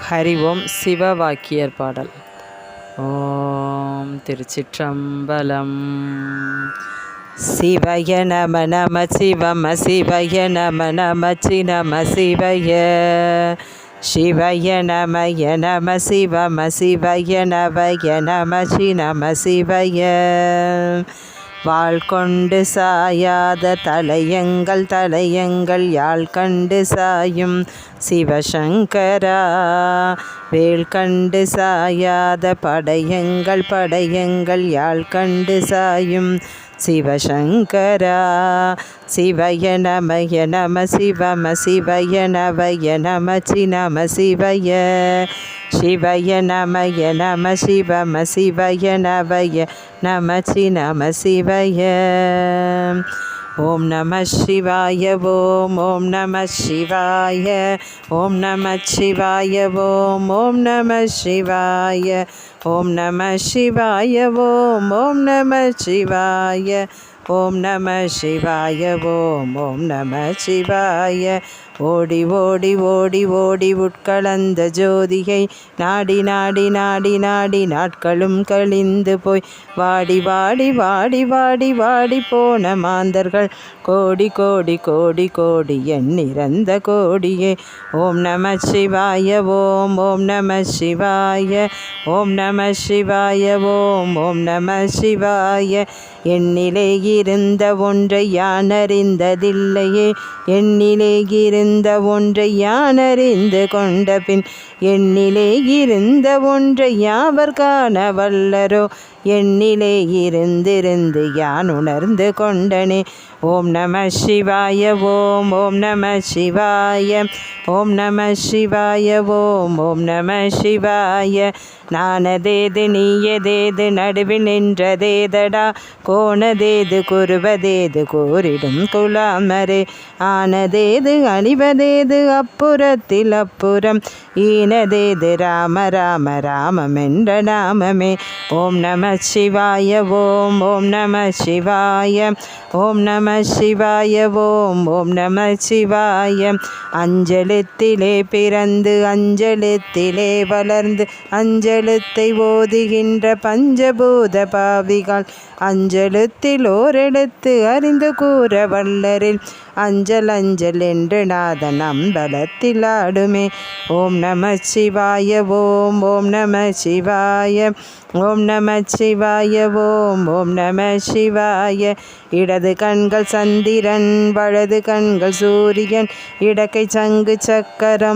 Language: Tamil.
ஹரி ஓம் சிவவாக்கியர் பாடல். ஓம் திருச்சிற்றம்பலம். சிவய நம நம சிவம சிவய நம நம சினம சிவய சிவய நமய நம சிவம சிவய நவய நம சினம சிவய வாள் கொண்டு சாயாத தலையங்கள் யாழ் கண்டு சாயும் சிவசங்கரா வேல் கண்டு சாயாத படையங்கள் யாழ் கண்டு சாயும் சிவசங்கரா சிவய நமய நம சிவம சிவய நவய நம சினம சிவய சிவய நமய நம சிவம சிவய நவய நம சினம சிவய. ஓம் நம சிவாய ஓம் ஓம் நம சிவாய ஓம் நம சிவாய ஓம் ஓம் நம சிவாய ஓம் நம சிவாய ஓம் ஓம் நம சிவாய ஓம் நம சிவாய ஓம் ஓம் நம சிவாய. ஓடி ஓடி ஓடி ஓடி உட்கலந்த ஜோதியை நாடி நாடி நாடி நாடி நாட்களும் கழிந்து போய் வாடி வாடி வாடி வாடி வாடி போன மாந்தர்கள் கோடி கோடி கோடி கோடி எண்ணிறந்த கோடியே. ஓம் நம சிவாய ஓம் ஓம் நம சிவாய ஓம் நம சிவாய ஓம் ஓம் நம சிவாய. எண்ணிலே இருந்த ஒன்றை யான் அறிந்ததில்லையே எண்ணிலே இருந்த ஒன்றை யான் அறிந்து கொண்ட பின் எண்ணிலே இருந்த ஒன்றை யாவர் காண வல்லரோ எண்ணிலே இருந்திருந்து யான் உணர்ந்து கொண்டனே. ஓம் நம சிவாய ஓம் ஓம் நம சிவாய ஓம் நம சிவாய ஓம் ஓம் நம சிவாய. நானதேது நீயதேது நடுவில் நின்றதேதடா கோணதேது குருவதேது கூறிடும் குலாமரே ஆனதேது அணிவதேது அப்புறத்தில் அப்புறம் ஈனதேது ராம ராம ராமம் என்ற நாமமே. ஓம் நம சிவாய ஓம் ஓம் நம சிவாய ஓம் நம சிவாய ஓம் ஓம் நம சிவாய. அஞ்செழுத்திலே பிறந்து அஞ்செழுத்திலே வளர்ந்து அஞ்செழுத்தை ஓதுகின்ற பஞ்சபூத பாவிகள் அஞ்செழுத்தில் ஓரெழுத்து அறிந்து கூற வல்லரில் அஞ்சல் அஞ்சல் என்று நாதன் அம்பலத்தில் ஆடுமே. ஓம் நம சிவாய ஓம் ஓம் நம சிவாய ஓம் நம சிவாய ஓம் ஓம் நம சிவாய. இடது கண்கள் சந்திரன் வலது கண்கள் சூரியன் இடக்கை சங்கு சக்கரம்